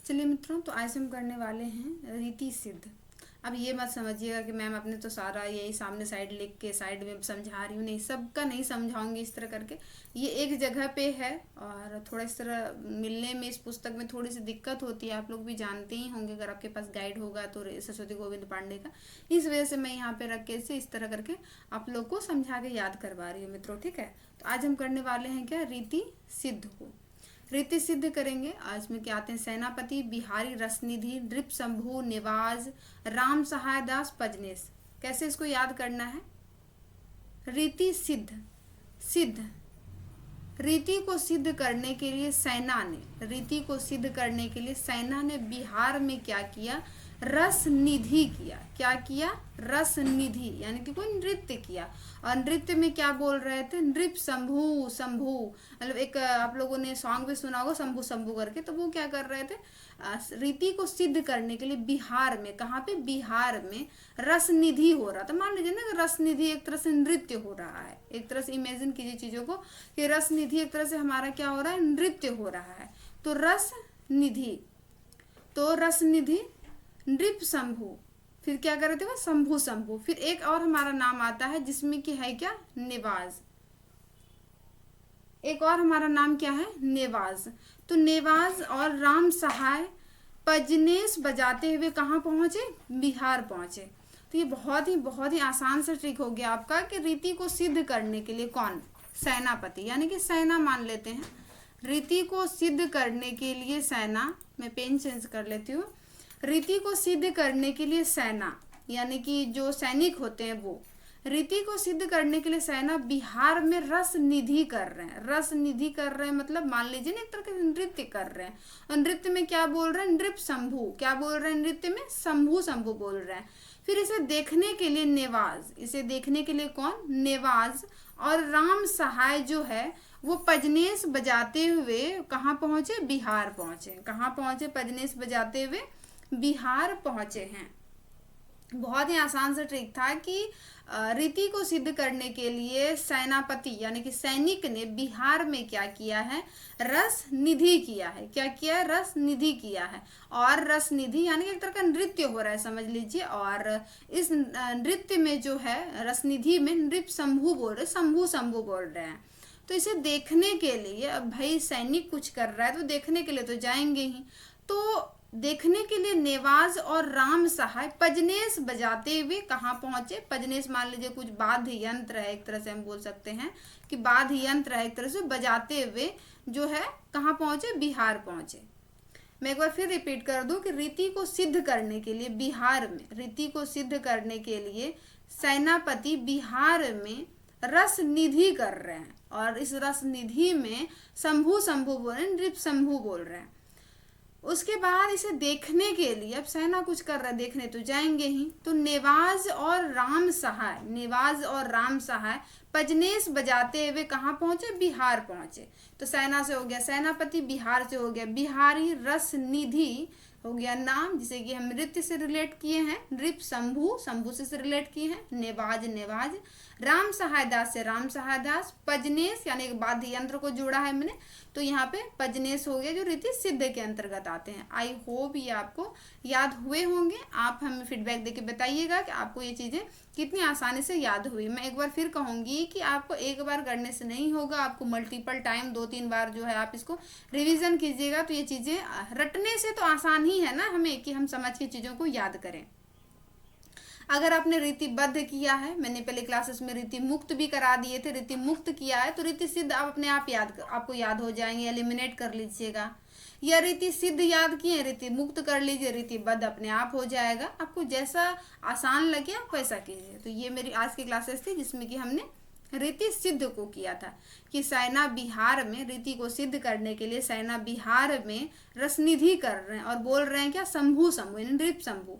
चलिए मित्रों, तो आज हम करने वाले हैं रीति सिद्ध। अब ये मत समझिएगा कि मैम आपने तो सारा यही सामने साइड लिख के साइड में समझा रही हूँ, नहीं, सबका नहीं समझाऊंगी इस तरह करके। ये एक जगह पे है और थोड़ा इस तरह मिलने में इस पुस्तक में थोड़ी सी दिक्कत होती है। आप लोग भी जानते ही होंगे, अगर आपके पास गाइड होगा तो सरस्वती गोविंद पांडे का। इस वजह से मैं यहाँ पे रख के इसे इस तरह करके आप लोग को समझा के याद करवा रही हूँ मित्रों, ठीक है। तो आज हम करने वाले हैं क्या, रीति सिद्ध को। रीति सिद्ध करेंगे। आज में क्या आते हैं, सेनापति, बिहारी रसनिधि, नृप शंभु, निवाज, राम सहाय दास, पजनेश। कैसे इसको याद करना है। रीति सिद्ध, सिद्ध, रीति को सिद्ध करने के लिए सेना ने, रीति को सिद्ध करने के लिए सेना ने बिहार में क्या किया, रस निधि किया। क्या किया, रस निधि, यानी कि कोई नृत्य किया। और नृत्य में क्या बोल रहे थे, नृप शंभु, शंभु, मतलब एक आप लोगों ने सॉन्ग भी सुना होगा शंभु शंभु करके। तो वो क्या कर रहे थे, रीति को सिद्ध करने के लिए बिहार में, कहाँ पे, बिहार में रस निधि हो रहा था। मान लीजिए ना, रस निधि एक तरह से नृत्य हो रहा है। एक तरह से इमेजिन कीजिए चीजों को कि रस निधि एक तरह से हमारा क्या हो रहा है, नृत्य हो रहा है। तो रस निधि, तो रस निधि, नृप शंभु, फिर क्या कर रहे थे वो, शंभु शंभु। फिर एक और हमारा नाम आता है जिसमें कि है क्या, नेवाज। एक और हमारा नाम क्या है, नेवाज। तो नेवाज और राम सहाय पजनेश बजाते हुए कहाँ पहुंचे, बिहार पहुंचे। तो ये बहुत ही आसान सा ट्रिक हो गया आपका कि रीति को सिद्ध करने के लिए कौन, सेनापति, यानी कि सेना मान लेते हैं। रीति को सिद्ध करने के लिए सेना, मैं पेन चेंज कर लेती हूँ। रीति को सिद्ध करने के लिए सेना, यानी कि जो सैनिक होते हैं वो, रीति को सिद्ध करने के लिए सेना बिहार में रस निधि कर रहे हैं। रस निधि कर रहे हैं मतलब मान लीजिए ना, एक तरह के नृत्य कर रहे हैं। और नृत्य में क्या बोल रहे हैं, नृप शंभु। क्या बोल रहे हैं नृत्य में, शंभु शंभु बोल रहे हैं। फिर इसे देखने के लिए नेवाज, इसे देखने के लिए कौन, नेवाज और राम सहाय जो है वो पजनेश बजाते हुए कहाँ पहुंचे, बिहार पहुंचे। कहाँ पहुंचे, पजनेश बजाते हुए बिहार पहुंचे हैं। बहुत ही आसान सा ट्रिक था कि रीति को सिद्ध करने के लिए सेनापति यानी कि सैनिक ने बिहार में क्या किया है, रस निधि किया है। क्या किया है, रस निधि किया है। और रस निधि यानी कि एक तरह का नृत्य हो रहा है, समझ लीजिए। और इस नृत्य में जो है, रस निधि में नृप शंभु बोल रहे, शंभु शंभु बोल रहे हैं। तो इसे देखने के लिए, अब भाई सैनिक कुछ कर रहा है तो देखने के लिए तो जाएंगे ही। तो देखने के लिए नेवाज और राम सहाय पजनेश बजाते हुए कहाँ पहुंचे, पजनेश मान लीजिए कुछ वाद्य यंत्र है, एक तरह से हम बोल सकते हैं कि वाद्य यंत्र है, एक तरह से बजाते हुए जो है कहाँ पहुंचे, बिहार पहुंचे। मैं एक बार फिर रिपीट कर दूं कि रीति को सिद्ध करने के लिए बिहार में, रीति को सिद्ध करने के लिए सेनापति बिहार में रस निधि कर रहे हैं। और इस रस निधि में शंभु शंभु बोल रहे हैं, नृप शंभु बोल रहे हैं। उसके बाद इसे देखने के लिए, अब सेना कुछ कर रहा है, देखने तो जाएंगे ही। तो नेवाज और राम सहाय, नेवाज और राम सहाय पजनेश बजाते हुए कहाँ पहुंचे, बिहार पहुंचे। तो सेना से हो गया सेनापति, बिहार से हो गया बिहारी, रस निधि हो गया नाम जिसे कि हम नृत्य से रिलेट किए हैं, नृप शंभु, शंभु से रिलेट किए हैं, नेवाज नेवाज, राम सहाय दास से राम सहाय दास, पजनेश यानी वाद्य यंत्र को जोड़ा है मैंने, तो यहाँ पे पजनेश हो गया जो रीति सिद्ध के अंतर्गत आते हैं। आई होप ये आपको याद हुए होंगे। आप हमें फीडबैक देके बताइएगा कि आपको ये चीजें कितनी आसानी से याद हुई। मैं एक बार फिर कहूंगी कि आपको एक बार करने से नहीं होगा, आपको मल्टीपल टाइम 2-3 बार जो है आप इसको रिवीजन कीजिएगा। तो ये चीजें रटने से तो आसान ही है ना हमें, कि हम समझ के चीजों को याद करें। अगर आपने रीतिबद्ध किया है, मैंने पहले क्लासेस में रीति मुक्त भी करा दिए थे, रीति मुक्त किया है तो रीति सिद्ध आप अपने आप आपको याद हो जाएंगे, एलिमिनेट कर लीजिएगा। या रीति सिद्ध याद किए, रीति मुक्त कर लीजिए, रीतिबद्ध अपने आप हो जाएगा। आपको जैसा आसान लगे आप वैसा कीजिए। तो ये मेरी आज की क्लासेस थी जिसमें कि हमने रीति सिद्ध को किया था कि सेना बिहार में, रीति को सिद्ध करने के लिए सेना बिहार में रसनिधि कर रहे हैं और बोल रहे हैं क्या, शंभु शंभु यानी नृप शंभु।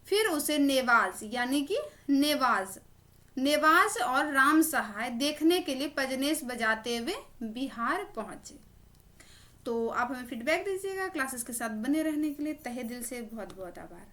फिर उसे नेवाज यानी कि नेवाज, नेवाज और राम सहाय देखने के लिए पजनेश बजाते हुए बिहार पहुंचे। तो आप हमें फीडबैक दीजिएगा। क्लासेस के साथ बने रहने के लिए तहे दिल से बहुत बहुत आभार।